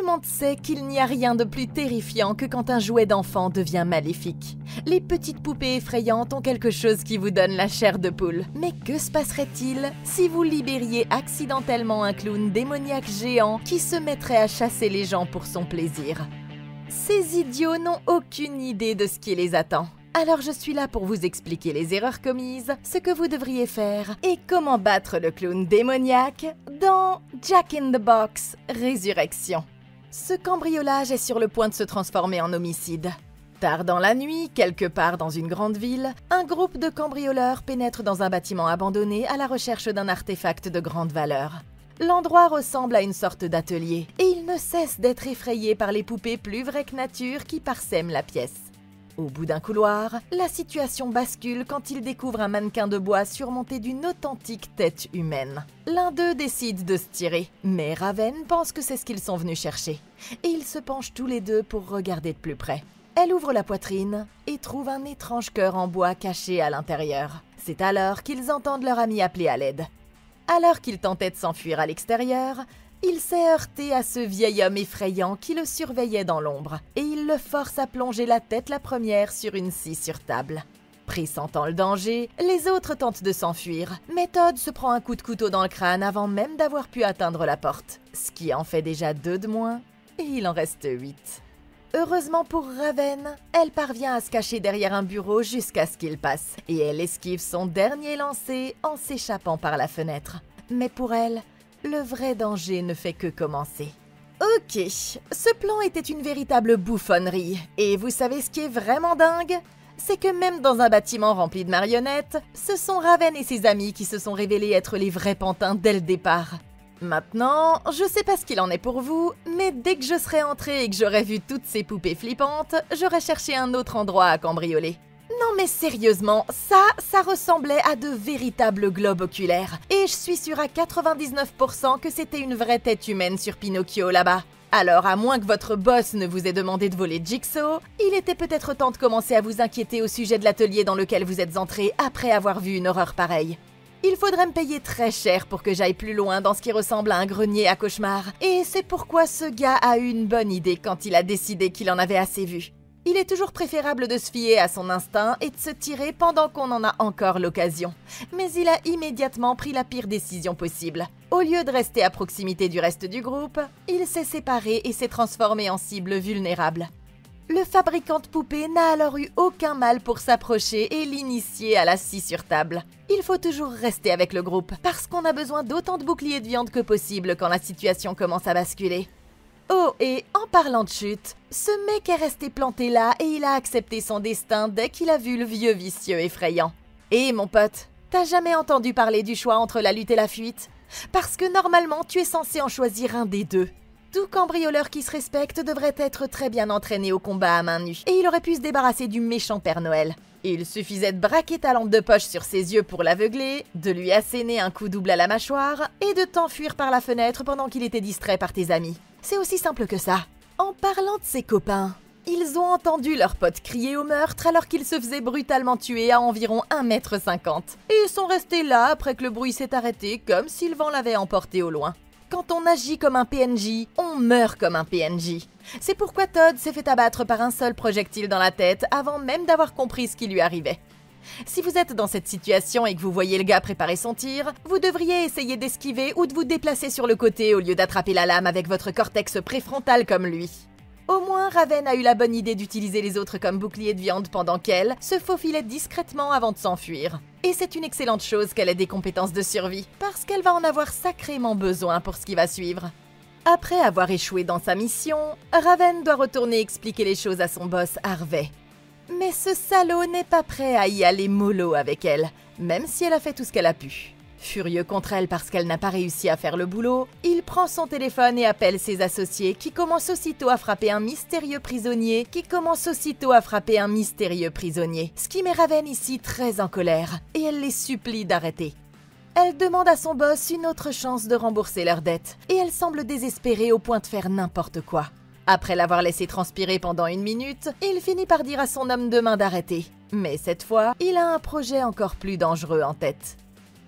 le monde sait qu'il n'y a rien de plus terrifiant que quand un jouet d'enfant devient maléfique. Les petites poupées effrayantes ont quelque chose qui vous donne la chair de poule. Mais que se passerait-il si vous libériez accidentellement un clown démoniaque géant qui se mettrait à chasser les gens pour son plaisir? Ces idiots n'ont aucune idée de ce qui les attend. Alors je suis là pour vous expliquer les erreurs commises, ce que vous devriez faire et comment battre le clown démoniaque dans Jack in the Box Résurrection. Ce cambriolage est sur le point de se transformer en homicide. Tard dans la nuit, quelque part dans une grande ville, un groupe de cambrioleurs pénètre dans un bâtiment abandonné à la recherche d'un artefact de grande valeur. L'endroit ressemble à une sorte d'atelier et ils ne cessent d'être effrayés par les poupées plus vraies que nature qui parsèment la pièce. Au bout d'un couloir, la situation bascule quand ils découvrent un mannequin de bois surmonté d'une authentique tête humaine. L'un d'eux décide de se tirer, mais Raven pense que c'est ce qu'ils sont venus chercher. Et ils se penchent tous les deux pour regarder de plus près. Elle ouvre la poitrine et trouve un étrange cœur en bois caché à l'intérieur. C'est alors qu'ils entendent leur ami appeler à l'aide. Alors qu'il tentait de s'enfuir à l'extérieur, il s'est heurté à ce vieil homme effrayant qui le surveillait dans l'ombre, et il le force à plonger la tête la première sur une scie sur table. Pressentant le danger, les autres tentent de s'enfuir, mais Todd se prend un coup de couteau dans le crâne avant même d'avoir pu atteindre la porte, ce qui en fait déjà 2 de moins, et il en reste 8. Heureusement pour Raven, elle parvient à se cacher derrière un bureau jusqu'à ce qu'il passe, et elle esquive son dernier lancer en s'échappant par la fenêtre. Mais pour elle, le vrai danger ne fait que commencer. Ok, ce plan était une véritable bouffonnerie. Et vous savez ce qui est vraiment dingue? C'est que même dans un bâtiment rempli de marionnettes, ce sont Raven et ses amis qui se sont révélés être les vrais pantins dès le départ. Maintenant, je sais pas ce qu'il en est pour vous, mais dès que je serai entrée et que j'aurai vu toutes ces poupées flippantes, j'aurai cherché un autre endroit à cambrioler. Non mais sérieusement, ça ressemblait à de véritables globes oculaires. Et je suis sûre à 99% que c'était une vraie tête humaine sur Pinocchio là-bas. Alors à moins que votre boss ne vous ait demandé de voler Jigsaw, il était peut-être temps de commencer à vous inquiéter au sujet de l'atelier dans lequel vous êtes entré après avoir vu une horreur pareille. Il faudrait me payer très cher pour que j'aille plus loin dans ce qui ressemble à un grenier à cauchemar. Et c'est pourquoi ce gars a eu une bonne idée quand il a décidé qu'il en avait assez vu. Il est toujours préférable de se fier à son instinct et de se tirer pendant qu'on en a encore l'occasion. Mais il a immédiatement pris la pire décision possible. Au lieu de rester à proximité du reste du groupe, il s'est séparé et s'est transformé en cible vulnérable. Le fabricant de poupées n'a alors eu aucun mal pour s'approcher et l'initier à la scie sur table. Il faut toujours rester avec le groupe, parce qu'on a besoin d'autant de boucliers de viande que possible quand la situation commence à basculer. Oh, et en parlant de chute, ce mec est resté planté là et il a accepté son destin dès qu'il a vu le vieux vicieux effrayant. Et mon pote, t'as jamais entendu parler du choix entre la lutte et la fuite? Parce que normalement, tu es censé en choisir un des deux. Tout cambrioleur qui se respecte devrait être très bien entraîné au combat à main nue, et il aurait pu se débarrasser du méchant Père Noël. Il suffisait de braquer ta lampe de poche sur ses yeux pour l'aveugler, de lui asséner un coup double à la mâchoire, et de t'enfuir par la fenêtre pendant qu'il était distrait par tes amis. C'est aussi simple que ça. En parlant de ses copains, ils ont entendu leur pote crier au meurtre alors qu'il se faisait brutalement tuer à environ 1,50 m. Et ils sont restés là après que le bruit s'est arrêté, comme si le vent l'avait emporté au loin. Quand on agit comme un PNJ, on meurt comme un PNJ. C'est pourquoi Todd s'est fait abattre par un seul projectile dans la tête avant même d'avoir compris ce qui lui arrivait. Si vous êtes dans cette situation et que vous voyez le gars préparer son tir, vous devriez essayer d'esquiver ou de vous déplacer sur le côté au lieu d'attraper la lame avec votre cortex préfrontal comme lui. Au moins, Raven a eu la bonne idée d'utiliser les autres comme bouclier de viande pendant qu'elle se faufilait discrètement avant de s'enfuir. Et c'est une excellente chose qu'elle ait des compétences de survie, parce qu'elle va en avoir sacrément besoin pour ce qui va suivre. Après avoir échoué dans sa mission, Raven doit retourner expliquer les choses à son boss Harvey. Mais ce salaud n'est pas prêt à y aller mollo avec elle, même si elle a fait tout ce qu'elle a pu. Furieux contre elle parce qu'elle n'a pas réussi à faire le boulot, il prend son téléphone et appelle ses associés qui commencent aussitôt à frapper un mystérieux prisonnier, ce qui met Raven ici très en colère, et elle les supplie d'arrêter. Elle demande à son boss une autre chance de rembourser leurs dettes, et elle semble désespérée au point de faire n'importe quoi. Après l'avoir laissé transpirer pendant 1 minute, il finit par dire à son homme de main d'arrêter. Mais cette fois, il a un projet encore plus dangereux en tête.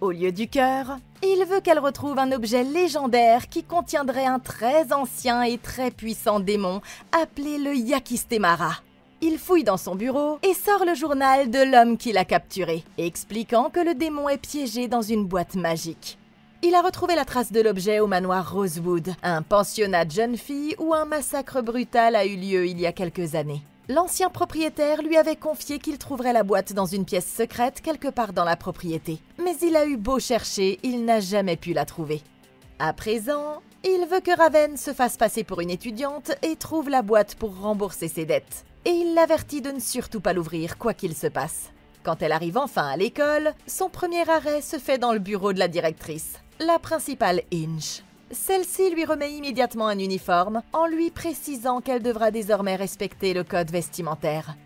Au lieu du cœur, Il veut qu'elle retrouve un objet légendaire qui contiendrait un très ancien et très puissant démon appelé le Yakistemara. Il fouille dans son bureau et sort le journal de l'homme qui l'a capturé, expliquant que le démon est piégé dans une boîte magique. Il a retrouvé la trace de l'objet au manoir Rosewood, un pensionnat de jeunes filles où un massacre brutal a eu lieu il y a quelques années. L'ancien propriétaire lui avait confié qu'il trouverait la boîte dans une pièce secrète quelque part dans la propriété. Mais il a eu beau chercher, il n'a jamais pu la trouver. À présent, il veut que Raven se fasse passer pour une étudiante et trouve la boîte pour rembourser ses dettes. Et il l'avertit de ne surtout pas l'ouvrir, quoi qu'il se passe. Quand elle arrive enfin à l'école, son premier arrêt se fait dans le bureau de la directrice, la principale Inch. Celle-ci lui remet immédiatement un uniforme en lui précisant qu'elle devra désormais respecter le code vestimentaire.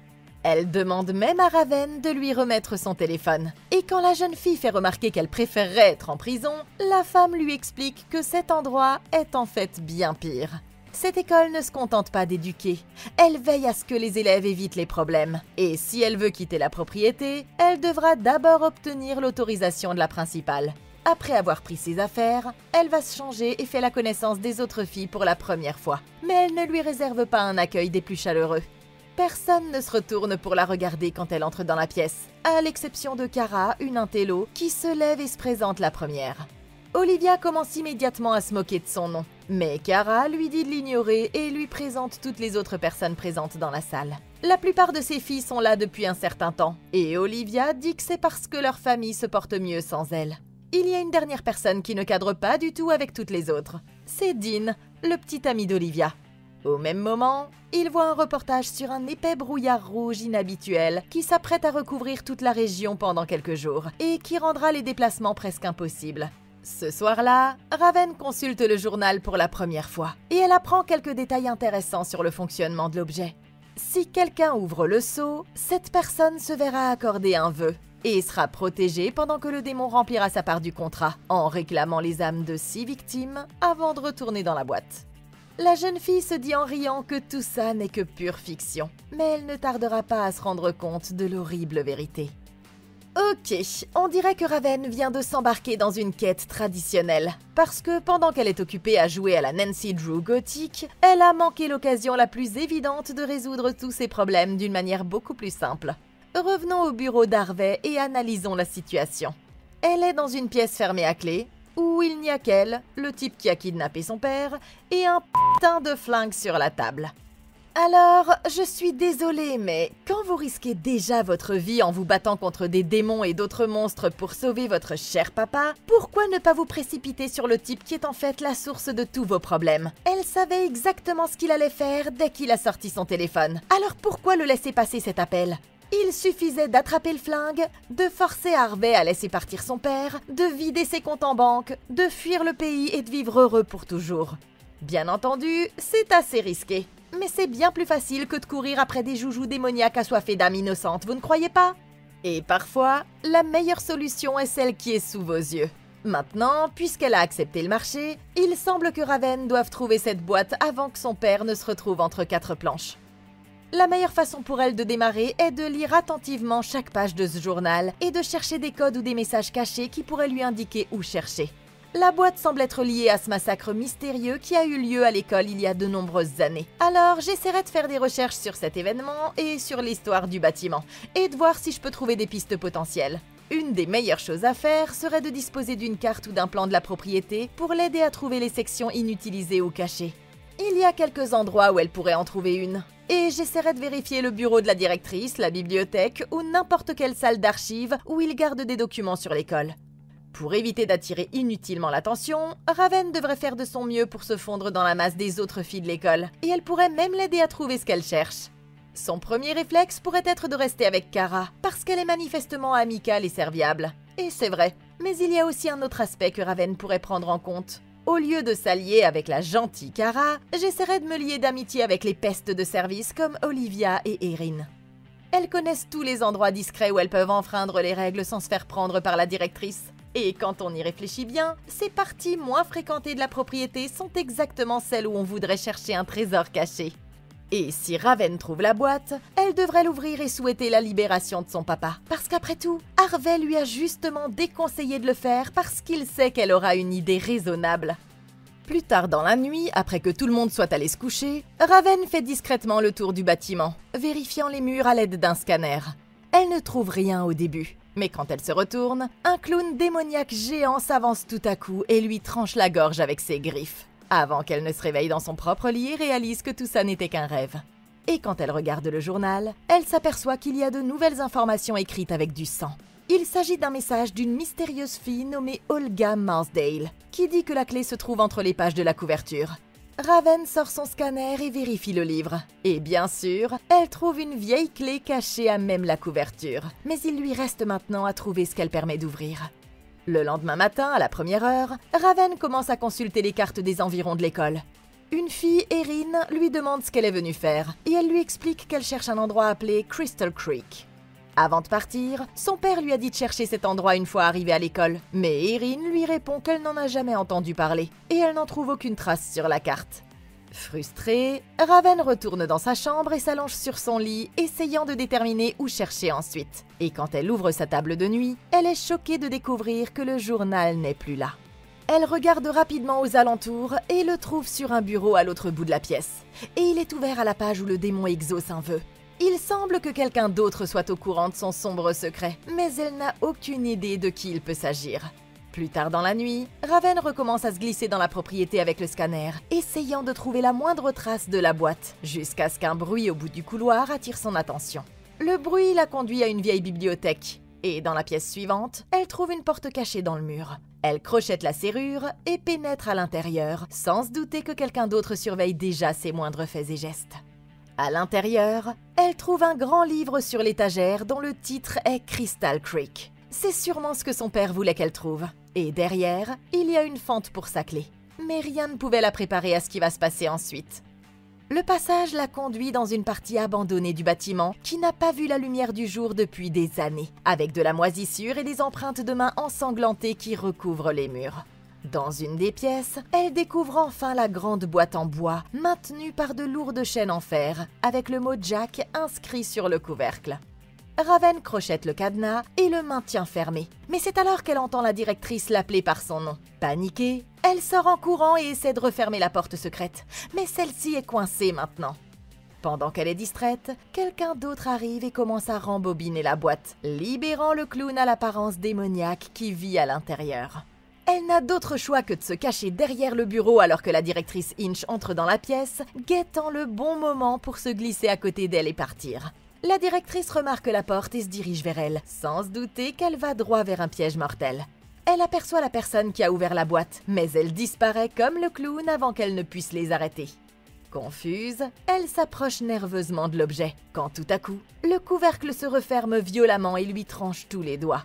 Elle demande même à Raven de lui remettre son téléphone. Et quand la jeune fille fait remarquer qu'elle préférerait être en prison, la femme lui explique que cet endroit est en fait bien pire. Cette école ne se contente pas d'éduquer, elle veille à ce que les élèves évitent les problèmes. Et si elle veut quitter la propriété, elle devra d'abord obtenir l'autorisation de la principale. Après avoir pris ses affaires, elle va se changer et fait la connaissance des autres filles pour la première fois. Mais elle ne lui réserve pas un accueil des plus chaleureux. Personne ne se retourne pour la regarder quand elle entre dans la pièce, à l'exception de Kara, une intello, qui se lève et se présente la première. Olivia commence immédiatement à se moquer de son nom, mais Kara lui dit de l'ignorer et lui présente toutes les autres personnes présentes dans la salle. La plupart de ces filles sont là depuis un certain temps, et Olivia dit que c'est parce que leur famille se porte mieux sans elle. Il y a une dernière personne qui ne cadre pas du tout avec toutes les autres. C'est Dean, le petit ami d'Olivia. Au même moment, il voit un reportage sur un épais brouillard rouge inhabituel qui s'apprête à recouvrir toute la région pendant quelques jours et qui rendra les déplacements presque impossibles. Ce soir-là, Raven consulte le journal pour la première fois et elle apprend quelques détails intéressants sur le fonctionnement de l'objet. Si quelqu'un ouvre le seau, cette personne se verra accorder un vœu et sera protégée pendant que le démon remplira sa part du contrat, en réclamant les âmes de 6 victimes avant de retourner dans la boîte. La jeune fille se dit en riant que tout ça n'est que pure fiction, mais elle ne tardera pas à se rendre compte de l'horrible vérité. Ok, on dirait que Raven vient de s'embarquer dans une quête traditionnelle, parce que pendant qu'elle est occupée à jouer à la Nancy Drew gothique, elle a manqué l'occasion la plus évidente de résoudre tous ses problèmes d'une manière beaucoup plus simple. Revenons au bureau d'Harvey et analysons la situation. Elle est dans une pièce fermée à clé, où il n'y a qu'elle, le type qui a kidnappé son père, et un putain de flingue sur la table. Alors, je suis désolée, mais quand vous risquez déjà votre vie en vous battant contre des démons et d'autres monstres pour sauver votre cher papa, pourquoi ne pas vous précipiter sur le type qui est en fait la source de tous vos problèmes? Elle savait exactement ce qu'il allait faire dès qu'il a sorti son téléphone. Alors pourquoi le laisser passer cet appel? Il suffisait d'attraper le flingue, de forcer Harvey à laisser partir son père, de vider ses comptes en banque, de fuir le pays et de vivre heureux pour toujours. Bien entendu, c'est assez risqué. Mais c'est bien plus facile que de courir après des joujoux démoniaques assoiffés d'âmes innocentes, vous ne croyez pas? Et parfois, la meilleure solution est celle qui est sous vos yeux. Maintenant, puisqu'elle a accepté le marché, il semble que Raven doive trouver cette boîte avant que son père ne se retrouve entre 4 planches. La meilleure façon pour elle de démarrer est de lire attentivement chaque page de ce journal et de chercher des codes ou des messages cachés qui pourraient lui indiquer où chercher. La boîte semble être liée à ce massacre mystérieux qui a eu lieu à l'école il y a de nombreuses années. Alors j'essaierai de faire des recherches sur cet événement et sur l'histoire du bâtiment, et de voir si je peux trouver des pistes potentielles. Une des meilleures choses à faire serait de disposer d'une carte ou d'un plan de la propriété pour l'aider à trouver les sections inutilisées ou cachées. Il y a quelques endroits où elle pourrait en trouver une. Et j'essaierai de vérifier le bureau de la directrice, la bibliothèque ou n'importe quelle salle d'archives où il garde des documents sur l'école. Pour éviter d'attirer inutilement l'attention, Raven devrait faire de son mieux pour se fondre dans la masse des autres filles de l'école, et elle pourrait même l'aider à trouver ce qu'elle cherche. Son premier réflexe pourrait être de rester avec Kara, parce qu'elle est manifestement amicale et serviable. Et c'est vrai, mais il y a aussi un autre aspect que Raven pourrait prendre en compte. Au lieu de s'allier avec la gentille Kara, j'essaierai de me lier d'amitié avec les pestes de service comme Olivia et Erin. Elles connaissent tous les endroits discrets où elles peuvent enfreindre les règles sans se faire prendre par la directrice. Et quand on y réfléchit bien, ces parties moins fréquentées de la propriété sont exactement celles où on voudrait chercher un trésor caché. Et si Raven trouve la boîte, elle devrait l'ouvrir et souhaiter la libération de son papa. Parce qu'après tout, Harvey lui a justement déconseillé de le faire parce qu'il sait qu'elle aura une idée raisonnable. Plus tard dans la nuit, après que tout le monde soit allé se coucher, Raven fait discrètement le tour du bâtiment, vérifiant les murs à l'aide d'un scanner. Elle ne trouve rien au début, mais quand elle se retourne, un clown démoniaque géant s'avance tout à coup et lui tranche la gorge avec ses griffes. Avant qu'elle ne se réveille dans son propre lit et réalise que tout ça n'était qu'un rêve. Et quand elle regarde le journal, elle s'aperçoit qu'il y a de nouvelles informations écrites avec du sang. Il s'agit d'un message d'une mystérieuse fille nommée Olga Marsdale, qui dit que la clé se trouve entre les pages de la couverture. Raven sort son scanner et vérifie le livre. Et bien sûr, elle trouve une vieille clé cachée à même la couverture. Mais il lui reste maintenant à trouver ce qu'elle permet d'ouvrir. Le lendemain matin, à la première heure, Raven commence à consulter les cartes des environs de l'école. Une fille, Erin, lui demande ce qu'elle est venue faire, et elle lui explique qu'elle cherche un endroit appelé Crystal Creek. Avant de partir, son père lui a dit de chercher cet endroit une fois arrivée à l'école, mais Erin lui répond qu'elle n'en a jamais entendu parler, et elle n'en trouve aucune trace sur la carte. Frustrée, Raven retourne dans sa chambre et s'allonge sur son lit, essayant de déterminer où chercher ensuite. Et quand elle ouvre sa table de nuit, elle est choquée de découvrir que le journal n'est plus là. Elle regarde rapidement aux alentours et le trouve sur un bureau à l'autre bout de la pièce. Et il est ouvert à la page où le démon exauce un vœu. Il semble que quelqu'un d'autre soit au courant de son sombre secret, mais elle n'a aucune idée de qui il peut s'agir. Plus tard dans la nuit, Raven recommence à se glisser dans la propriété avec le scanner, essayant de trouver la moindre trace de la boîte, jusqu'à ce qu'un bruit au bout du couloir attire son attention. Le bruit la conduit à une vieille bibliothèque, et dans la pièce suivante, elle trouve une porte cachée dans le mur. Elle crochette la serrure et pénètre à l'intérieur, sans se douter que quelqu'un d'autre surveille déjà ses moindres faits et gestes. À l'intérieur, elle trouve un grand livre sur l'étagère dont le titre est Crystal Creek. C'est sûrement ce que son père voulait qu'elle trouve. Et derrière, il y a une fente pour sa clé. Mais rien ne pouvait la préparer à ce qui va se passer ensuite. Le passage la conduit dans une partie abandonnée du bâtiment qui n'a pas vu la lumière du jour depuis des années, avec de la moisissure et des empreintes de mains ensanglantées qui recouvrent les murs. Dans une des pièces, elle découvre enfin la grande boîte en bois, maintenue par de lourdes chaînes en fer, avec le mot Jack inscrit sur le couvercle. Raven crochette le cadenas et le maintient fermé. Mais c'est alors qu'elle entend la directrice l'appeler par son nom. Paniquée, elle sort en courant et essaie de refermer la porte secrète. Mais celle-ci est coincée maintenant. Pendant qu'elle est distraite, quelqu'un d'autre arrive et commence à rembobiner la boîte, libérant le clown à l'apparence démoniaque qui vit à l'intérieur. Elle n'a d'autre choix que de se cacher derrière le bureau alors que la directrice Inch entre dans la pièce, guettant le bon moment pour se glisser à côté d'elle et partir. La directrice remarque la porte et se dirige vers elle, sans se douter qu'elle va droit vers un piège mortel. Elle aperçoit la personne qui a ouvert la boîte, mais elle disparaît comme le clown avant qu'elle ne puisse les arrêter. Confuse, elle s'approche nerveusement de l'objet, quand tout à coup, le couvercle se referme violemment et lui tranche tous les doigts.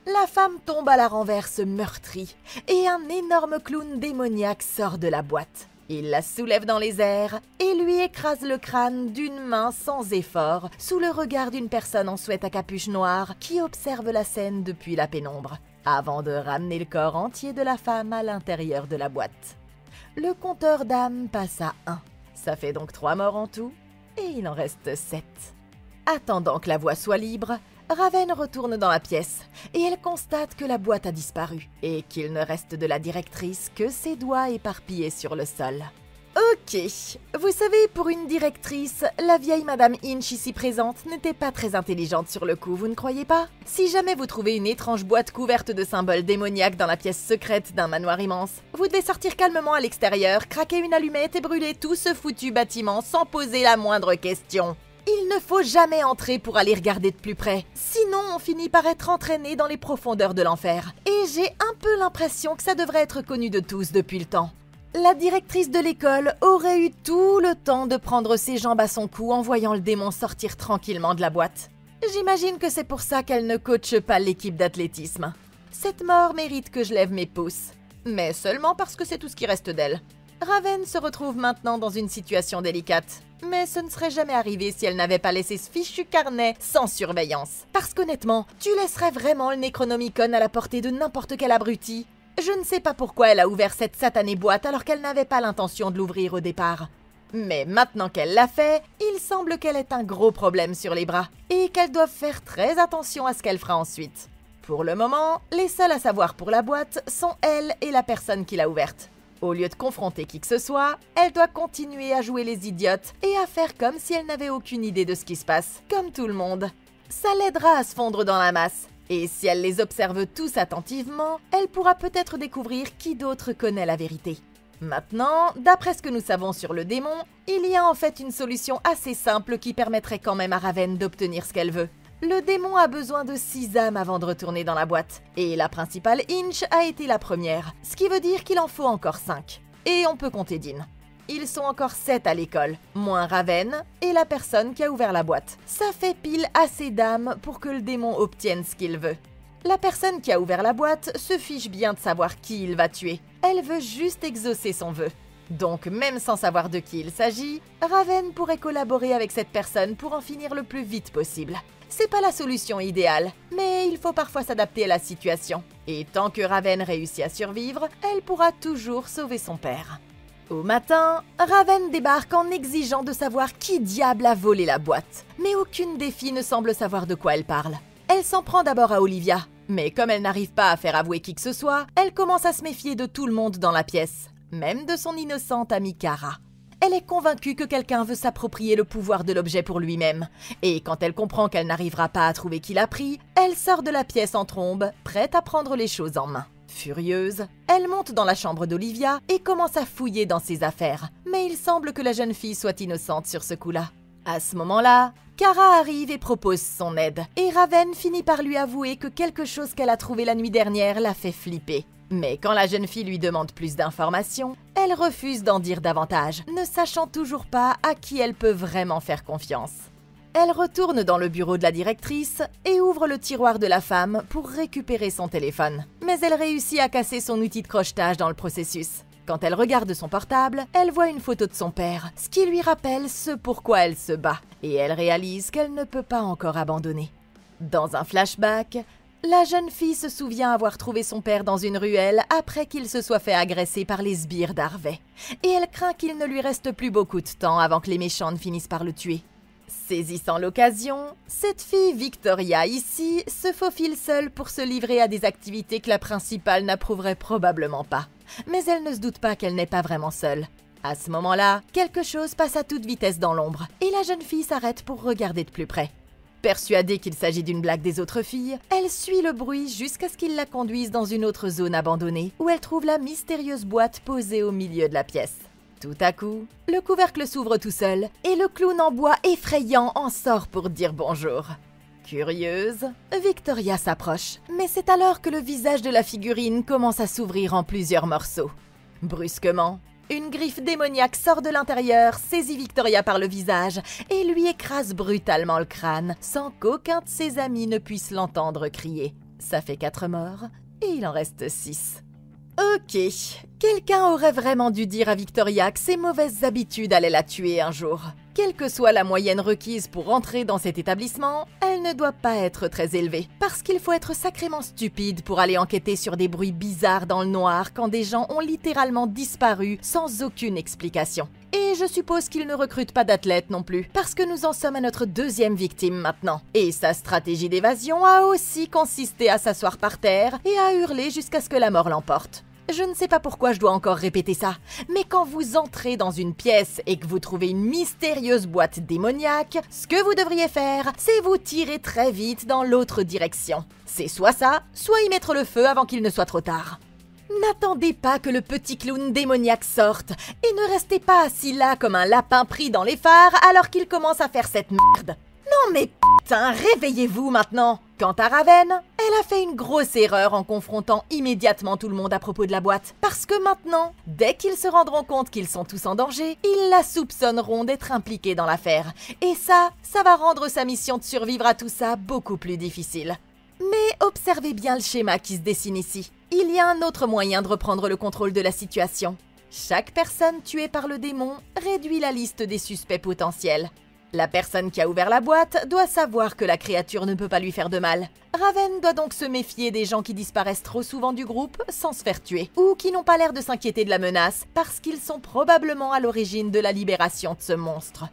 La femme tombe à la renverse meurtrie, et un énorme clown démoniaque sort de la boîte. Il la soulève dans les airs et lui écrase le crâne d'une main sans effort, sous le regard d'une personne en sweat à capuche noire qui observe la scène depuis la pénombre, avant de ramener le corps entier de la femme à l'intérieur de la boîte. Le compteur d'âmes passe à 1. Ça fait donc 3 morts en tout, et il en reste 7. Attendant que la voie soit libre, Raven retourne dans la pièce et elle constate que la boîte a disparu et qu'il ne reste de la directrice que ses doigts éparpillés sur le sol. Ok, vous savez, pour une directrice, la vieille Madame Inch ici présente n'était pas très intelligente sur le coup, vous ne croyez pas? Si jamais vous trouvez une étrange boîte couverte de symboles démoniaques dans la pièce secrète d'un manoir immense, vous devez sortir calmement à l'extérieur, craquer une allumette et brûler tout ce foutu bâtiment sans poser la moindre question. Il ne faut jamais entrer pour aller regarder de plus près, sinon on finit par être entraîné dans les profondeurs de l'enfer. Et j'ai un peu l'impression que ça devrait être connu de tous depuis le temps. La directrice de l'école aurait eu tout le temps de prendre ses jambes à son cou en voyant le démon sortir tranquillement de la boîte. J'imagine que c'est pour ça qu'elle ne coache pas l'équipe d'athlétisme. Cette mort mérite que je lève mes pouces, mais seulement parce que c'est tout ce qui reste d'elle. Raven se retrouve maintenant dans une situation délicate. Mais ce ne serait jamais arrivé si elle n'avait pas laissé ce fichu carnet sans surveillance. Parce qu'honnêtement, tu laisserais vraiment le Necronomicon à la portée de n'importe quel abruti? Je ne sais pas pourquoi elle a ouvert cette satanée boîte alors qu'elle n'avait pas l'intention de l'ouvrir au départ. Mais maintenant qu'elle l'a fait, il semble qu'elle ait un gros problème sur les bras et qu'elle doit faire très attention à ce qu'elle fera ensuite. Pour le moment, les seuls à savoir pour la boîte sont elle et la personne qui l'a ouverte. Au lieu de confronter qui que ce soit, elle doit continuer à jouer les idiotes et à faire comme si elle n'avait aucune idée de ce qui se passe, comme tout le monde. Ça l'aidera à se fondre dans la masse. Et si elle les observe tous attentivement, elle pourra peut-être découvrir qui d'autre connaît la vérité. Maintenant, d'après ce que nous savons sur le démon, il y a en fait une solution assez simple qui permettrait quand même à Raven d'obtenir ce qu'elle veut. Le démon a besoin de 6 âmes avant de retourner dans la boîte, et la principale Inch a été la première, ce qui veut dire qu'il en faut encore 5. Et on peut compter Dean. Ils sont encore 7 à l'école, moins Raven et la personne qui a ouvert la boîte. Ça fait pile assez d'âmes pour que le démon obtienne ce qu'il veut. La personne qui a ouvert la boîte se fiche bien de savoir qui il va tuer. Elle veut juste exaucer son vœu. Donc même sans savoir de qui il s'agit, Raven pourrait collaborer avec cette personne pour en finir le plus vite possible. C'est pas la solution idéale, mais il faut parfois s'adapter à la situation. Et tant que Raven réussit à survivre, elle pourra toujours sauver son père. Au matin, Raven débarque en exigeant de savoir qui diable a volé la boîte. Mais aucune des filles ne semble savoir de quoi elle parle. Elle s'en prend d'abord à Olivia, mais comme elle n'arrive pas à faire avouer qui que ce soit, elle commence à se méfier de tout le monde dans la pièce, même de son innocente amie Kara. Elle est convaincue que quelqu'un veut s'approprier le pouvoir de l'objet pour lui-même, et quand elle comprend qu'elle n'arrivera pas à trouver qui l'a pris, elle sort de la pièce en trombe, prête à prendre les choses en main. Furieuse, elle monte dans la chambre d'Olivia et commence à fouiller dans ses affaires, mais il semble que la jeune fille soit innocente sur ce coup-là. À ce moment-là, Kara arrive et propose son aide, et Raven finit par lui avouer que quelque chose qu'elle a trouvé la nuit dernière l'a fait flipper. Mais quand la jeune fille lui demande plus d'informations, elle refuse d'en dire davantage, ne sachant toujours pas à qui elle peut vraiment faire confiance. Elle retourne dans le bureau de la directrice et ouvre le tiroir de la femme pour récupérer son téléphone. Mais elle réussit à casser son outil de crochetage dans le processus. Quand elle regarde son portable, elle voit une photo de son père, ce qui lui rappelle ce pourquoi elle se bat. Et elle réalise qu'elle ne peut pas encore abandonner. Dans un flashback, la jeune fille se souvient avoir trouvé son père dans une ruelle après qu'il se soit fait agresser par les sbires d'Harvey. Et elle craint qu'il ne lui reste plus beaucoup de temps avant que les méchants ne finissent par le tuer. Saisissant l'occasion, cette fille Victoria ici se faufile seule pour se livrer à des activités que la principale n'approuverait probablement pas. Mais elle ne se doute pas qu'elle n'est pas vraiment seule. À ce moment-là, quelque chose passe à toute vitesse dans l'ombre, et la jeune fille s'arrête pour regarder de plus près. Persuadée qu'il s'agit d'une blague des autres filles, elle suit le bruit jusqu'à ce qu'il la conduise dans une autre zone abandonnée, où elle trouve la mystérieuse boîte posée au milieu de la pièce. Tout à coup, le couvercle s'ouvre tout seul, et le clown en bois effrayant en sort pour dire bonjour. Curieuse, Victoria s'approche, mais c'est alors que le visage de la figurine commence à s'ouvrir en plusieurs morceaux. Brusquement, une griffe démoniaque sort de l'intérieur, saisit Victoria par le visage et lui écrase brutalement le crâne, sans qu'aucun de ses amis ne puisse l'entendre crier. Ça fait 4 morts, et il en reste 6. Ok, quelqu'un aurait vraiment dû dire à Victoria que ses mauvaises habitudes allaient la tuer un jour. Quelle que soit la moyenne requise pour entrer dans cet établissement, elle ne doit pas être très élevée, parce qu'il faut être sacrément stupide pour aller enquêter sur des bruits bizarres dans le noir quand des gens ont littéralement disparu sans aucune explication. Et je suppose qu'il ne recrute pas d'athlètes non plus, parce que nous en sommes à notre 2e victime maintenant. Et sa stratégie d'évasion a aussi consisté à s'asseoir par terre et à hurler jusqu'à ce que la mort l'emporte. Je ne sais pas pourquoi je dois encore répéter ça, mais quand vous entrez dans une pièce et que vous trouvez une mystérieuse boîte démoniaque, ce que vous devriez faire, c'est vous tirer très vite dans l'autre direction. C'est soit ça, soit y mettre le feu avant qu'il ne soit trop tard. N'attendez pas que le petit clown démoniaque sorte, et ne restez pas assis là comme un lapin pris dans les phares alors qu'il commence à faire cette merde. Non mais putain, réveillez-vous maintenant! Quant à Raven, elle a fait une grosse erreur en confrontant immédiatement tout le monde à propos de la boîte. Parce que maintenant, dès qu'ils se rendront compte qu'ils sont tous en danger, ils la soupçonneront d'être impliquée dans l'affaire. Et ça va rendre sa mission de survivre à tout ça beaucoup plus difficile. Mais observez bien le schéma qui se dessine ici. Il y a un autre moyen de reprendre le contrôle de la situation. Chaque personne tuée par le démon réduit la liste des suspects potentiels. La personne qui a ouvert la boîte doit savoir que la créature ne peut pas lui faire de mal. Raven doit donc se méfier des gens qui disparaissent trop souvent du groupe sans se faire tuer, ou qui n'ont pas l'air de s'inquiéter de la menace parce qu'ils sont probablement à l'origine de la libération de ce monstre.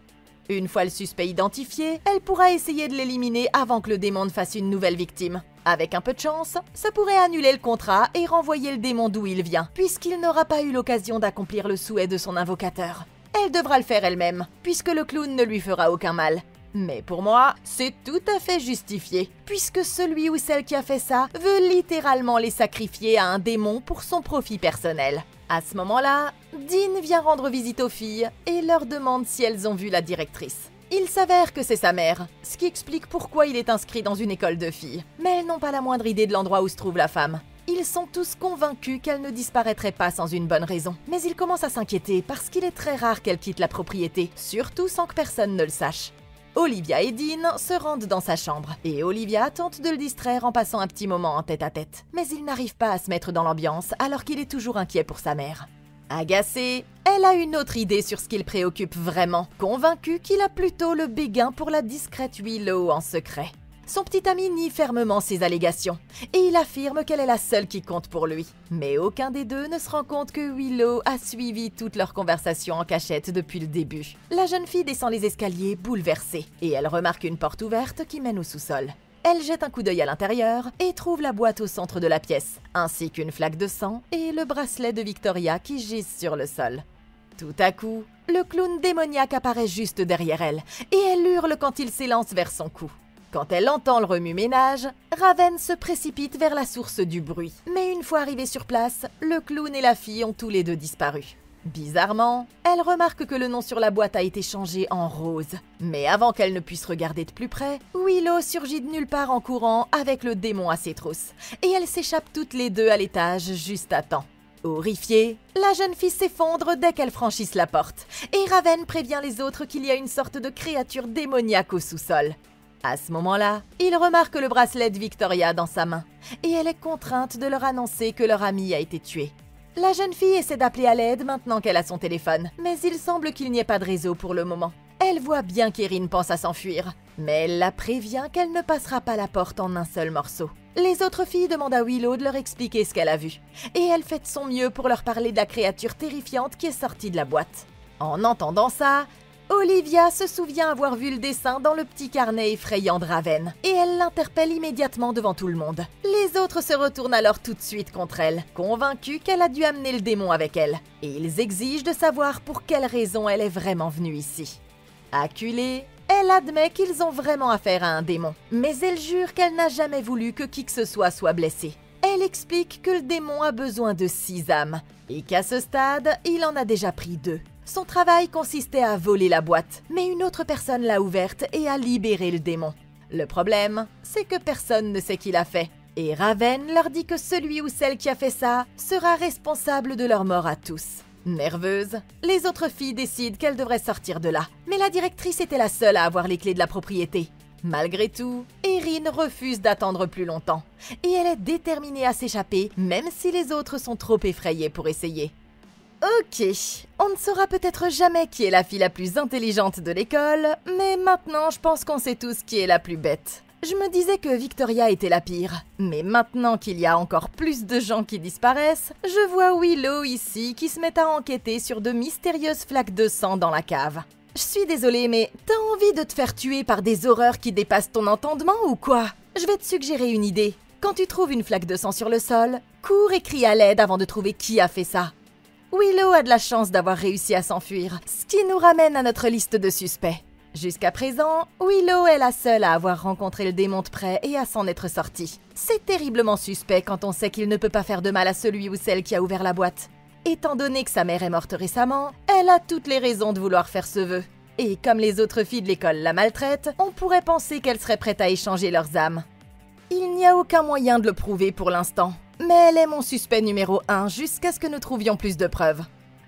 Une fois le suspect identifié, elle pourra essayer de l'éliminer avant que le démon ne fasse une nouvelle victime. Avec un peu de chance, ça pourrait annuler le contrat et renvoyer le démon d'où il vient, puisqu'il n'aura pas eu l'occasion d'accomplir le souhait de son invocateur. Elle devra le faire elle-même, puisque le clown ne lui fera aucun mal. Mais pour moi, c'est tout à fait justifié, puisque celui ou celle qui a fait ça veut littéralement les sacrifier à un démon pour son profit personnel. À ce moment-là, Dean vient rendre visite aux filles et leur demande si elles ont vu la directrice. Il s'avère que c'est sa mère, ce qui explique pourquoi il est inscrit dans une école de filles. Mais elles n'ont pas la moindre idée de l'endroit où se trouve la femme. Ils sont tous convaincus qu'elle ne disparaîtrait pas sans une bonne raison. Mais ils commencent à s'inquiéter parce qu'il est très rare qu'elle quitte la propriété, surtout sans que personne ne le sache. Olivia et Dean se rendent dans sa chambre, et Olivia tente de le distraire en passant un petit moment en tête-à-tête. Mais il n'arrive pas à se mettre dans l'ambiance alors qu'il est toujours inquiet pour sa mère. Agacée, elle a une autre idée sur ce qu'il préoccupe vraiment, convaincue qu'il a plutôt le béguin pour la discrète Willow en secret. Son petit ami nie fermement ses allégations, et il affirme qu'elle est la seule qui compte pour lui. Mais aucun des deux ne se rend compte que Willow a suivi toute leur conversation en cachette depuis le début. La jeune fille descend les escaliers bouleversée, et elle remarque une porte ouverte qui mène au sous-sol. Elle jette un coup d'œil à l'intérieur et trouve la boîte au centre de la pièce, ainsi qu'une flaque de sang et le bracelet de Victoria qui gisent sur le sol. Tout à coup, le clown démoniaque apparaît juste derrière elle, et elle hurle quand il s'élance vers son cou. Quand elle entend le remue-ménage, Raven se précipite vers la source du bruit. Mais une fois arrivée sur place, le clown et la fille ont tous les deux disparu. Bizarrement, elle remarque que le nom sur la boîte a été changé en rose. Mais avant qu'elle ne puisse regarder de plus près, Willow surgit de nulle part en courant avec le démon à ses trousses. Et elles s'échappent toutes les deux à l'étage juste à temps. Horrifiée, la jeune fille s'effondre dès qu'elle franchisse la porte. Et Raven prévient les autres qu'il y a une sorte de créature démoniaque au sous-sol. À ce moment-là, il remarque le bracelet de Victoria dans sa main, et elle est contrainte de leur annoncer que leur amie a été tuée. La jeune fille essaie d'appeler à l'aide maintenant qu'elle a son téléphone, mais il semble qu'il n'y ait pas de réseau pour le moment. Elle voit bien qu'Erin pense à s'enfuir, mais elle la prévient qu'elle ne passera pas la porte en un seul morceau. Les autres filles demandent à Willow de leur expliquer ce qu'elle a vu, et elle fait de son mieux pour leur parler de la créature terrifiante qui est sortie de la boîte. En entendant ça, Olivia se souvient avoir vu le dessin dans le petit carnet effrayant de Raven, et elle l'interpelle immédiatement devant tout le monde. Les autres se retournent alors tout de suite contre elle, convaincus qu'elle a dû amener le démon avec elle, et ils exigent de savoir pour quelle raison elle est vraiment venue ici. Acculée, elle admet qu'ils ont vraiment affaire à un démon, mais elle jure qu'elle n'a jamais voulu que qui que ce soit blessé. Elle explique que le démon a besoin de 6 âmes, et qu'à ce stade, il en a déjà pris 2. Son travail consistait à voler la boîte, mais une autre personne l'a ouverte et a libéré le démon. Le problème, c'est que personne ne sait qui l'a fait, et Raven leur dit que celui ou celle qui a fait ça sera responsable de leur mort à tous. Nerveuse, les autres filles décident qu'elles devraient sortir de là, mais la directrice était la seule à avoir les clés de la propriété. Malgré tout, Erin refuse d'attendre plus longtemps, et elle est déterminée à s'échapper, même si les autres sont trop effrayés pour essayer. Ok, on ne saura peut-être jamais qui est la fille la plus intelligente de l'école, mais maintenant je pense qu'on sait tous qui est la plus bête. Je me disais que Victoria était la pire, mais maintenant qu'il y a encore plus de gens qui disparaissent, je vois Willow ici qui se met à enquêter sur de mystérieuses flaques de sang dans la cave. Je suis désolée, mais t'as envie de te faire tuer par des horreurs qui dépassent ton entendement ou quoi? Je vais te suggérer une idée. Quand tu trouves une flaque de sang sur le sol, cours et crie à l'aide avant de trouver qui a fait ça. Willow a de la chance d'avoir réussi à s'enfuir, ce qui nous ramène à notre liste de suspects. Jusqu'à présent, Willow est la seule à avoir rencontré le démon de près et à s'en être sortie. C'est terriblement suspect quand on sait qu'il ne peut pas faire de mal à celui ou celle qui a ouvert la boîte. Étant donné que sa mère est morte récemment, elle a toutes les raisons de vouloir faire ce vœu. Et comme les autres filles de l'école la maltraitent, on pourrait penser qu'elle serait prête à échanger leurs âmes. Il n'y a aucun moyen de le prouver pour l'instant, mais elle est mon suspect numéro 1 jusqu'à ce que nous trouvions plus de preuves.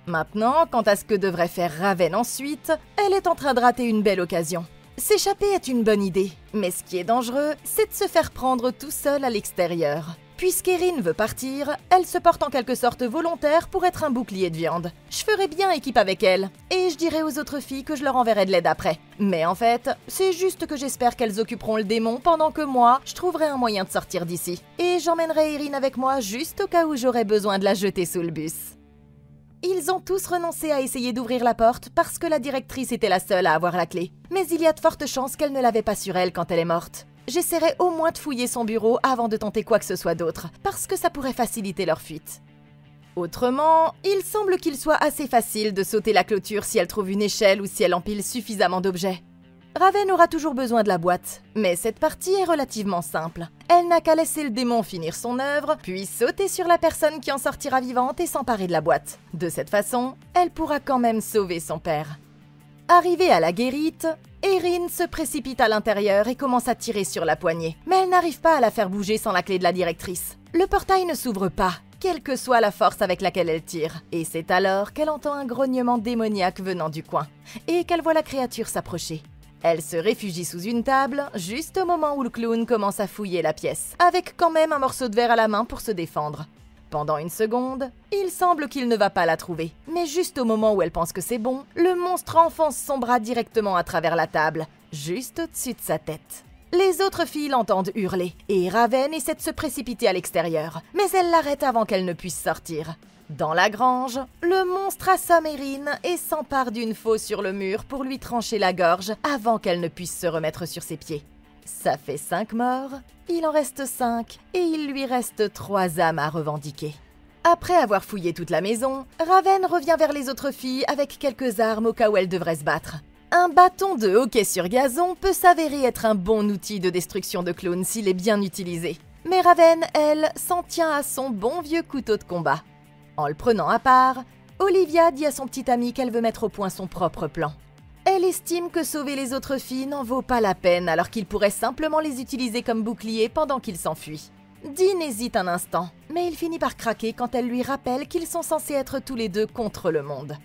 Maintenant, quant à ce que devrait faire Raven ensuite, elle est en train de rater une belle occasion. S'échapper est une bonne idée, mais ce qui est dangereux, c'est de se faire prendre tout seul à l'extérieur. Puisqu'Erin veut partir, elle se porte en quelque sorte volontaire pour être un bouclier de viande. Je ferai bien équipe avec elle, et je dirai aux autres filles que je leur enverrai de l'aide après. Mais en fait, c'est juste que j'espère qu'elles occuperont le démon pendant que moi, je trouverai un moyen de sortir d'ici. Et j'emmènerai Erin avec moi juste au cas où j'aurai besoin de la jeter sous le bus. Ils ont tous renoncé à essayer d'ouvrir la porte parce que la directrice était la seule à avoir la clé. Mais il y a de fortes chances qu'elle ne l'avait pas sur elle quand elle est morte. J'essaierai au moins de fouiller son bureau avant de tenter quoi que ce soit d'autre, parce que ça pourrait faciliter leur fuite. Autrement, il semble qu'il soit assez facile de sauter la clôture si elle trouve une échelle ou si elle empile suffisamment d'objets. Raven aura toujours besoin de la boîte, mais cette partie est relativement simple. Elle n'a qu'à laisser le démon finir son œuvre, puis sauter sur la personne qui en sortira vivante et s'emparer de la boîte. De cette façon, elle pourra quand même sauver son père. Arrivée à la guérite, Erin se précipite à l'intérieur et commence à tirer sur la poignée. Mais elle n'arrive pas à la faire bouger sans la clé de la directrice. Le portail ne s'ouvre pas, quelle que soit la force avec laquelle elle tire. Et c'est alors qu'elle entend un grognement démoniaque venant du coin, et qu'elle voit la créature s'approcher. Elle se réfugie sous une table, juste au moment où le clown commence à fouiller la pièce, avec quand même un morceau de verre à la main pour se défendre. Pendant une seconde, il semble qu'il ne va pas la trouver. Mais juste au moment où elle pense que c'est bon, le monstre enfonce son bras directement à travers la table, juste au-dessus de sa tête. Les autres filles l'entendent hurler, et Raven essaie de se précipiter à l'extérieur, mais elle l'arrête avant qu'elle ne puisse sortir. Dans la grange, le monstre assomme Erin et s'empare d'une faux sur le mur pour lui trancher la gorge avant qu'elle ne puisse se remettre sur ses pieds. Ça fait 5 morts, il en reste 5 et il lui reste 3 âmes à revendiquer. Après avoir fouillé toute la maison, Raven revient vers les autres filles avec quelques armes au cas où elles devraient se battre. Un bâton de hockey sur gazon peut s'avérer être un bon outil de destruction de clowns s'il est bien utilisé. Mais Raven, elle, s'en tient à son bon vieux couteau de combat. En le prenant à part, Olivia dit à son petit ami qu'elle veut mettre au point son propre plan. Elle estime que sauver les autres filles n'en vaut pas la peine alors qu'il pourrait simplement les utiliser comme bouclier pendant qu'il s'enfuit. Dean hésite un instant, mais il finit par craquer quand elle lui rappelle qu'ils sont censés être tous les deux contre le monde.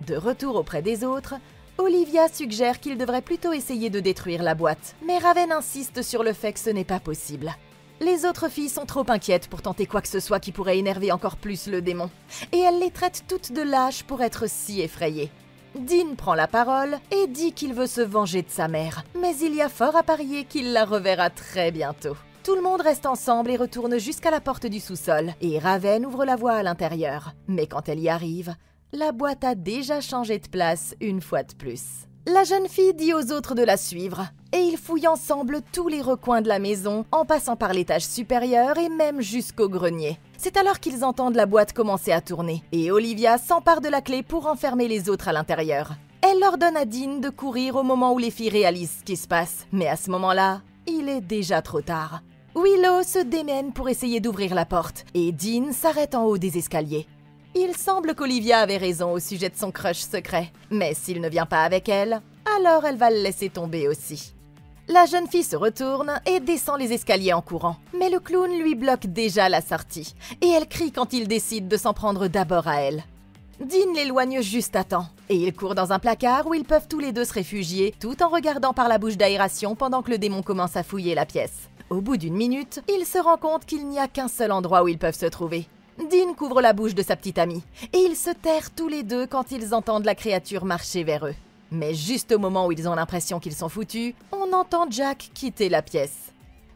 De retour auprès des autres, Olivia suggère qu'il devrait plutôt essayer de détruire la boîte, mais Raven insiste sur le fait que ce n'est pas possible. Les autres filles sont trop inquiètes pour tenter quoi que ce soit qui pourrait énerver encore plus le démon, et elle les traite toutes de lâches pour être si effrayées. Dean prend la parole et dit qu'il veut se venger de sa mère, mais il y a fort à parier qu'il la reverra très bientôt. Tout le monde reste ensemble et retourne jusqu'à la porte du sous-sol, et Raven ouvre la voie à l'intérieur. Mais quand elle y arrive, la boîte a déjà changé de place une fois de plus. La jeune fille dit aux autres de la suivre, et ils fouillent ensemble tous les recoins de la maison, en passant par l'étage supérieur et même jusqu'au grenier. C'est alors qu'ils entendent la boîte commencer à tourner, et Olivia s'empare de la clé pour enfermer les autres à l'intérieur. Elle ordonne à Dean de courir au moment où les filles réalisent ce qui se passe, mais à ce moment-là, il est déjà trop tard. Willow se démène pour essayer d'ouvrir la porte, et Dean s'arrête en haut des escaliers. Il semble qu'Olivia avait raison au sujet de son crush secret, mais s'il ne vient pas avec elle, alors elle va le laisser tomber aussi. La jeune fille se retourne et descend les escaliers en courant, mais le clown lui bloque déjà la sortie, et elle crie quand il décide de s'en prendre d'abord à elle. Dean l'éloigne juste à temps, et ils courent dans un placard où ils peuvent tous les deux se réfugier, tout en regardant par la bouche d'aération pendant que le démon commence à fouiller la pièce. Au bout d'une minute, il se rend compte qu'il n'y a qu'un seul endroit où ils peuvent se trouver. Dean couvre la bouche de sa petite amie, et ils se terrent tous les deux quand ils entendent la créature marcher vers eux. Mais juste au moment où ils ont l'impression qu'ils sont foutus, on entend Jack quitter la pièce.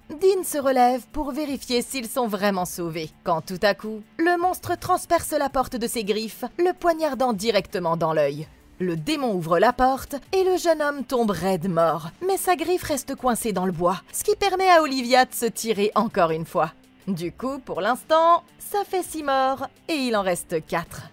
Dean se relève pour vérifier s'ils sont vraiment sauvés, quand tout à coup, le monstre transperce la porte de ses griffes, le poignardant directement dans l'œil. Le démon ouvre la porte et le jeune homme tombe raide mort, mais sa griffe reste coincée dans le bois, ce qui permet à Olivia de se tirer encore une fois. Du coup, pour l'instant, ça fait 6 morts et il en reste 4.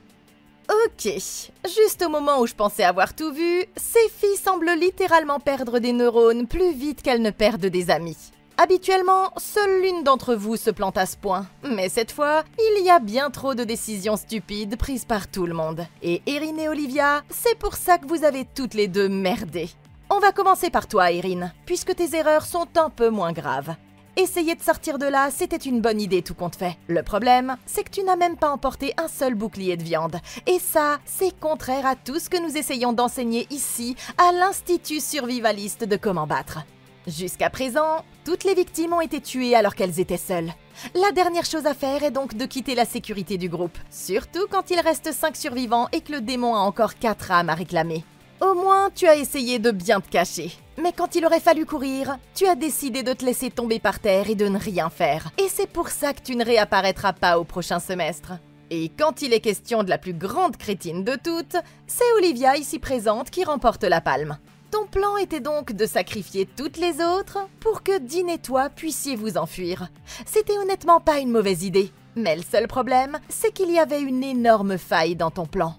Ok, juste au moment où je pensais avoir tout vu, ces filles semblent littéralement perdre des neurones plus vite qu'elles ne perdent des amis. Habituellement, seule l'une d'entre vous se plante à ce point, mais cette fois, il y a bien trop de décisions stupides prises par tout le monde. Et Erin et Olivia, c'est pour ça que vous avez toutes les deux merdé. On va commencer par toi, Erin, puisque tes erreurs sont un peu moins graves. Essayer de sortir de là, c'était une bonne idée tout compte fait. Le problème, c'est que tu n'as même pas emporté un seul bouclier de viande. Et ça, c'est contraire à tout ce que nous essayons d'enseigner ici, à l'Institut survivaliste de comment battre. Jusqu'à présent, toutes les victimes ont été tuées alors qu'elles étaient seules. La dernière chose à faire est donc de quitter la sécurité du groupe, surtout quand il reste 5 survivants et que le démon a encore 4 âmes à réclamer. Au moins, tu as essayé de bien te cacher. Mais quand il aurait fallu courir, tu as décidé de te laisser tomber par terre et de ne rien faire. Et c'est pour ça que tu ne réapparaîtras pas au prochain semestre. Et quand il est question de la plus grande crétine de toutes, c'est Olivia ici présente qui remporte la palme. Ton plan était donc de sacrifier toutes les autres pour que Dean et toi puissiez vous enfuir. C'était honnêtement pas une mauvaise idée. Mais le seul problème, c'est qu'il y avait une énorme faille dans ton plan.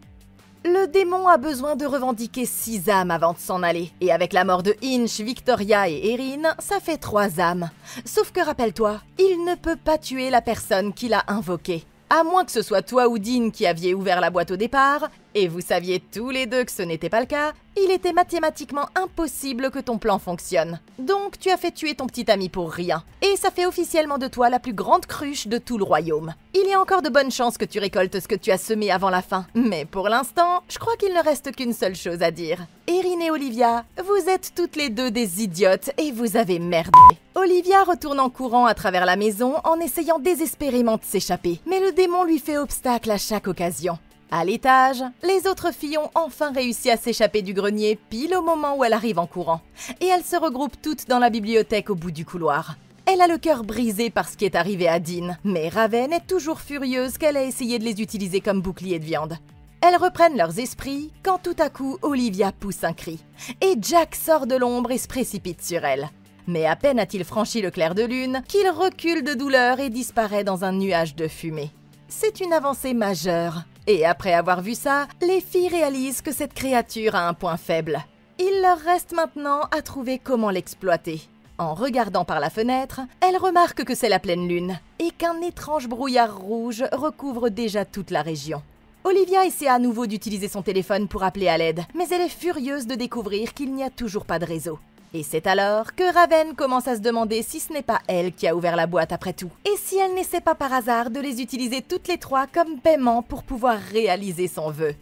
Le démon a besoin de revendiquer 6 âmes avant de s'en aller. Et avec la mort de Inch, Victoria et Erin, ça fait 3 âmes. Sauf que rappelle-toi, il ne peut pas tuer la personne qui l'a invoqué. À moins que ce soit toi ou Dean qui aviez ouvert la boîte au départ, et vous saviez tous les deux que ce n'était pas le cas, il était mathématiquement impossible que ton plan fonctionne. Donc tu as fait tuer ton petit ami pour rien. Et ça fait officiellement de toi la plus grande cruche de tout le royaume. Il y a encore de bonnes chances que tu récoltes ce que tu as semé avant la fin. Mais pour l'instant, je crois qu'il ne reste qu'une seule chose à dire. Erin et Olivia, vous êtes toutes les deux des idiotes et vous avez merdé. Olivia retourne en courant à travers la maison en essayant désespérément de s'échapper. Mais le démon lui fait obstacle à chaque occasion. À l'étage, les autres filles ont enfin réussi à s'échapper du grenier pile au moment où elle arrive en courant. Et elles se regroupent toutes dans la bibliothèque au bout du couloir. Elle a le cœur brisé par ce qui est arrivé à Dean, mais Raven est toujours furieuse qu'elle ait essayé de les utiliser comme bouclier de viande. Elles reprennent leurs esprits quand tout à coup Olivia pousse un cri. Et Jack sort de l'ombre et se précipite sur elle. Mais à peine a-t-il franchi le clair de lune qu'il recule de douleur et disparaît dans un nuage de fumée. C'est une avancée majeure. Et après avoir vu ça, les filles réalisent que cette créature a un point faible. Il leur reste maintenant à trouver comment l'exploiter. En regardant par la fenêtre, elles remarquent que c'est la pleine lune et qu'un étrange brouillard rouge recouvre déjà toute la région. Olivia essaie à nouveau d'utiliser son téléphone pour appeler à l'aide, mais elle est furieuse de découvrir qu'il n'y a toujours pas de réseau. Et c'est alors que Raven commence à se demander si ce n'est pas elle qui a ouvert la boîte après tout. Et si elle n'essaie pas par hasard de les utiliser toutes les trois comme paiement pour pouvoir réaliser son vœu.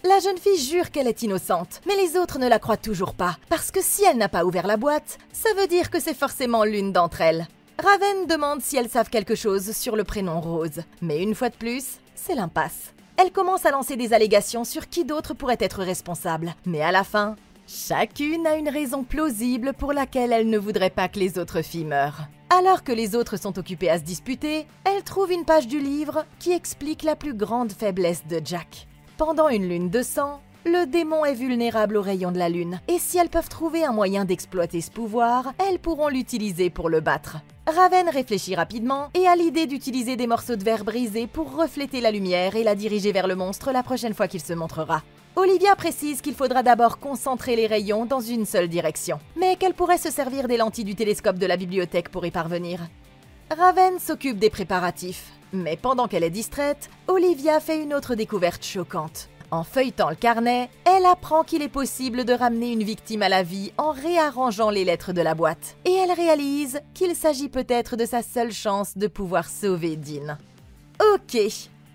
La jeune fille jure qu'elle est innocente, mais les autres ne la croient toujours pas, parce que si elle n'a pas ouvert la boîte, ça veut dire que c'est forcément l'une d'entre elles. Raven demande si elles savent quelque chose sur le prénom Rose, mais une fois de plus, c'est l'impasse. Elle commence à lancer des allégations sur qui d'autre pourrait être responsable, mais à la fin, chacune a une raison plausible pour laquelle elle ne voudrait pas que les autres filles meurent. Alors que les autres sont occupées à se disputer, elle trouve une page du livre qui explique la plus grande faiblesse de Jack. Pendant une lune de sang, le démon est vulnérable aux rayons de la lune, et si elles peuvent trouver un moyen d'exploiter ce pouvoir, elles pourront l'utiliser pour le battre. Raven réfléchit rapidement et a l'idée d'utiliser des morceaux de verre brisés pour refléter la lumière et la diriger vers le monstre la prochaine fois qu'il se montrera. Olivia précise qu'il faudra d'abord concentrer les rayons dans une seule direction, mais qu'elle pourrait se servir des lentilles du télescope de la bibliothèque pour y parvenir. Raven s'occupe des préparatifs, mais pendant qu'elle est distraite, Olivia fait une autre découverte choquante. En feuilletant le carnet, elle apprend qu'il est possible de ramener une victime à la vie en réarrangeant les lettres de la boîte. Et elle réalise qu'il s'agit peut-être de sa seule chance de pouvoir sauver Dean. Ok,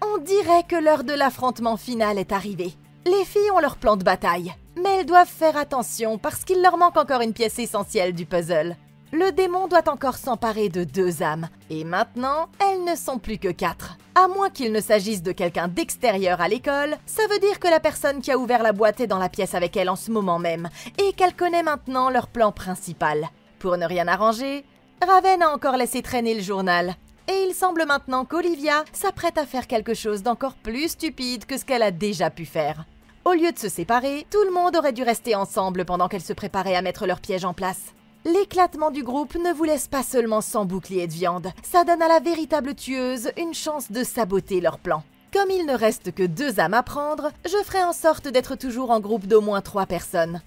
on dirait que l'heure de l'affrontement final est arrivée. Les filles ont leur plan de bataille, mais elles doivent faire attention parce qu'il leur manque encore une pièce essentielle du puzzle. Le démon doit encore s'emparer de 2 âmes, et maintenant, elles ne sont plus que 4. À moins qu'il ne s'agisse de quelqu'un d'extérieur à l'école, ça veut dire que la personne qui a ouvert la boîte est dans la pièce avec elle en ce moment même, et qu'elle connaît maintenant leur plan principal. Pour ne rien arranger, Raven a encore laissé traîner le journal, et il semble maintenant qu'Olivia s'apprête à faire quelque chose d'encore plus stupide que ce qu'elle a déjà pu faire. Au lieu de se séparer, tout le monde aurait dû rester ensemble pendant qu'elles se préparaient à mettre leur piège en place. L'éclatement du groupe ne vous laisse pas seulement sans bouclier de viande, ça donne à la véritable tueuse une chance de saboter leur plan. Comme il ne reste que 2 âmes à prendre, je ferai en sorte d'être toujours en groupe d'au moins 3 personnes.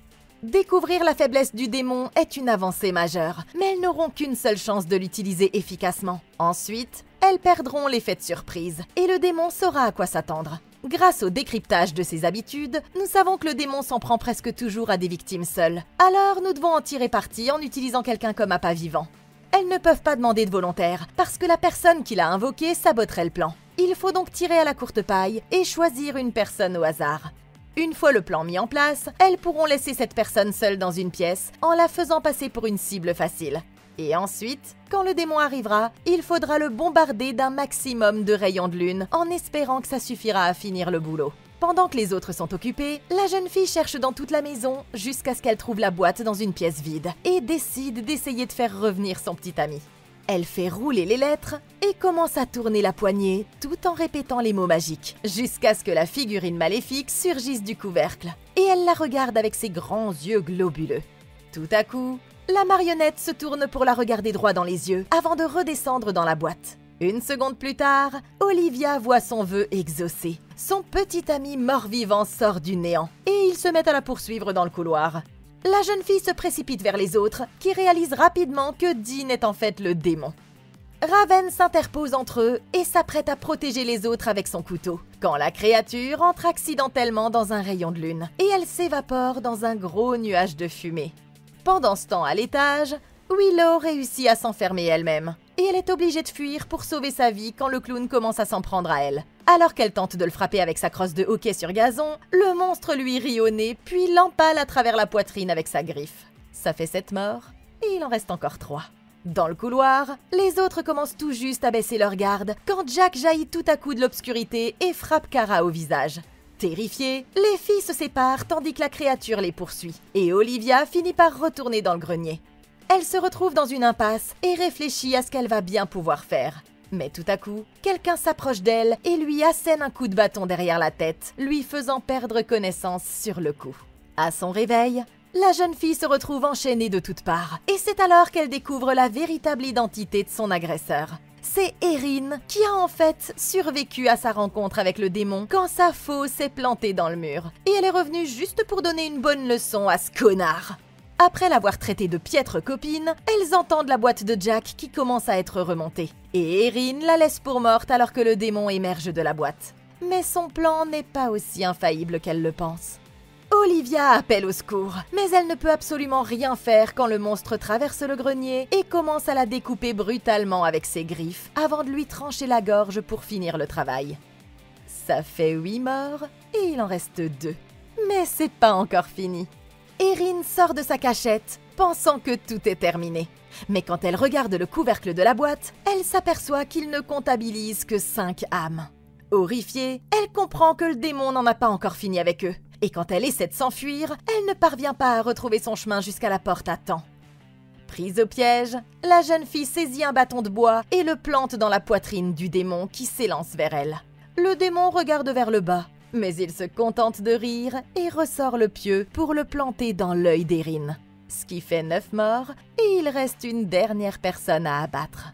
Découvrir la faiblesse du démon est une avancée majeure, mais elles n'auront qu'une seule chance de l'utiliser efficacement. Ensuite, elles perdront l'effet de surprise, et le démon saura à quoi s'attendre. Grâce au décryptage de ses habitudes, nous savons que le démon s'en prend presque toujours à des victimes seules. Alors, nous devons en tirer parti en utilisant quelqu'un comme appât vivant. Elles ne peuvent pas demander de volontaire, parce que la personne qui l'a invoqué saboterait le plan. Il faut donc tirer à la courte paille et choisir une personne au hasard. Une fois le plan mis en place, elles pourront laisser cette personne seule dans une pièce en la faisant passer pour une cible facile. Et ensuite, quand le démon arrivera, il faudra le bombarder d'un maximum de rayons de lune en espérant que ça suffira à finir le boulot. Pendant que les autres sont occupés, la jeune fille cherche dans toute la maison jusqu'à ce qu'elle trouve la boîte dans une pièce vide et décide d'essayer de faire revenir son petit ami. Elle fait rouler les lettres et commence à tourner la poignée tout en répétant les mots magiques, jusqu'à ce que la figurine maléfique surgisse du couvercle. Et elle la regarde avec ses grands yeux globuleux. Tout à coup, la marionnette se tourne pour la regarder droit dans les yeux avant de redescendre dans la boîte. Une seconde plus tard, Olivia voit son vœu exaucé. Son petit ami mort-vivant sort du néant et ils se mettent à la poursuivre dans le couloir. La jeune fille se précipite vers les autres, qui réalisent rapidement que Dean est en fait le démon. Raven s'interpose entre eux et s'apprête à protéger les autres avec son couteau, quand la créature entre accidentellement dans un rayon de lune, et elle s'évapore dans un gros nuage de fumée. Pendant ce temps, à l'étage, Willow réussit à s'enfermer elle-même, et elle est obligée de fuir pour sauver sa vie quand le clown commence à s'en prendre à elle. Alors qu'elle tente de le frapper avec sa crosse de hockey sur gazon, le monstre lui rit au nez puis l'empale à travers la poitrine avec sa griffe. Ça fait 7 morts, et il en reste encore 3. Dans le couloir, les autres commencent tout juste à baisser leur garde quand Jack jaillit tout à coup de l'obscurité et frappe Kara au visage. Terrifiées, les filles se séparent tandis que la créature les poursuit, et Olivia finit par retourner dans le grenier. Elle se retrouve dans une impasse et réfléchit à ce qu'elle va bien pouvoir faire. Mais tout à coup, quelqu'un s'approche d'elle et lui assène un coup de bâton derrière la tête, lui faisant perdre connaissance sur le coup. À son réveil, la jeune fille se retrouve enchaînée de toutes parts, et c'est alors qu'elle découvre la véritable identité de son agresseur. C'est Erin qui a en fait survécu à sa rencontre avec le démon quand sa faux s'est plantée dans le mur, et elle est revenue juste pour donner une bonne leçon à ce connard. Après l'avoir traitée de piètre copine, elles entendent la boîte de Jack qui commence à être remontée. Et Erin la laisse pour morte alors que le démon émerge de la boîte. Mais son plan n'est pas aussi infaillible qu'elle le pense. Olivia appelle au secours, mais elle ne peut absolument rien faire quand le monstre traverse le grenier et commence à la découper brutalement avec ses griffes avant de lui trancher la gorge pour finir le travail. Ça fait 8 morts et il en reste 2. Mais c'est pas encore fini. Erin sort de sa cachette, pensant que tout est terminé. Mais quand elle regarde le couvercle de la boîte, elle s'aperçoit qu'il ne comptabilise que 5 âmes. Horrifiée, elle comprend que le démon n'en a pas encore fini avec eux. Et quand elle essaie de s'enfuir, elle ne parvient pas à retrouver son chemin jusqu'à la porte à temps. Prise au piège, la jeune fille saisit un bâton de bois et le plante dans la poitrine du démon qui s'élance vers elle. Le démon regarde vers le bas, mais il se contente de rire et ressort le pieu pour le planter dans l'œil d'Erin. Ce qui fait 9 morts et il reste une dernière personne à abattre.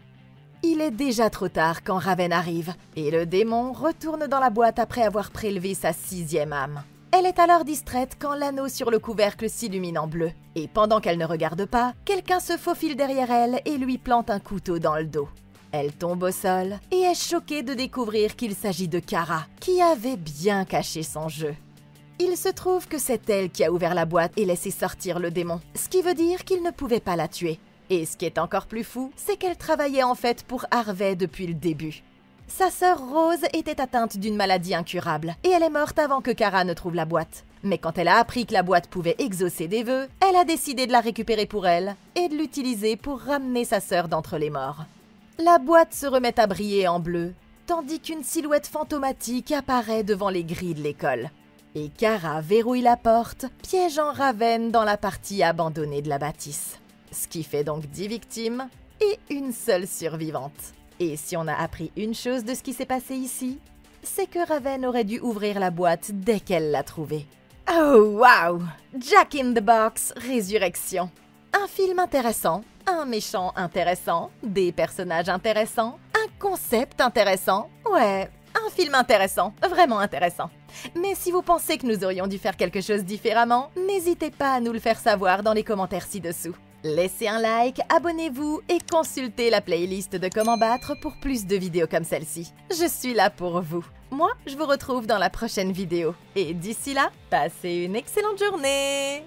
Il est déjà trop tard quand Raven arrive et le démon retourne dans la boîte après avoir prélevé sa 6e âme. Elle est alors distraite quand l'anneau sur le couvercle s'illumine en bleu. Et pendant qu'elle ne regarde pas, quelqu'un se faufile derrière elle et lui plante un couteau dans le dos. Elle tombe au sol et est choquée de découvrir qu'il s'agit de Kara, qui avait bien caché son jeu. Il se trouve que c'est elle qui a ouvert la boîte et laissé sortir le démon, ce qui veut dire qu'il ne pouvait pas la tuer. Et ce qui est encore plus fou, c'est qu'elle travaillait en fait pour Harvey depuis le début. Sa sœur Rose était atteinte d'une maladie incurable et elle est morte avant que Kara ne trouve la boîte. Mais quand elle a appris que la boîte pouvait exaucer des vœux, elle a décidé de la récupérer pour elle et de l'utiliser pour ramener sa sœur d'entre les morts. La boîte se remet à briller en bleu, tandis qu'une silhouette fantomatique apparaît devant les grilles de l'école. Et Kara verrouille la porte, piégeant Raven dans la partie abandonnée de la bâtisse. Ce qui fait donc 10 victimes et une seule survivante. Et si on a appris une chose de ce qui s'est passé ici, c'est que Raven aurait dû ouvrir la boîte dès qu'elle l'a trouvée. Oh wow! Jack in the Box, Résurrection. Un film intéressant, un méchant intéressant, des personnages intéressants, un concept intéressant. Ouais, un film intéressant, vraiment intéressant. Mais si vous pensez que nous aurions dû faire quelque chose différemment, n'hésitez pas à nous le faire savoir dans les commentaires ci-dessous. Laissez un like, abonnez-vous et consultez la playlist de Comment Battre pour plus de vidéos comme celle-ci. Je suis là pour vous. Moi, je vous retrouve dans la prochaine vidéo. Et d'ici là, passez une excellente journée!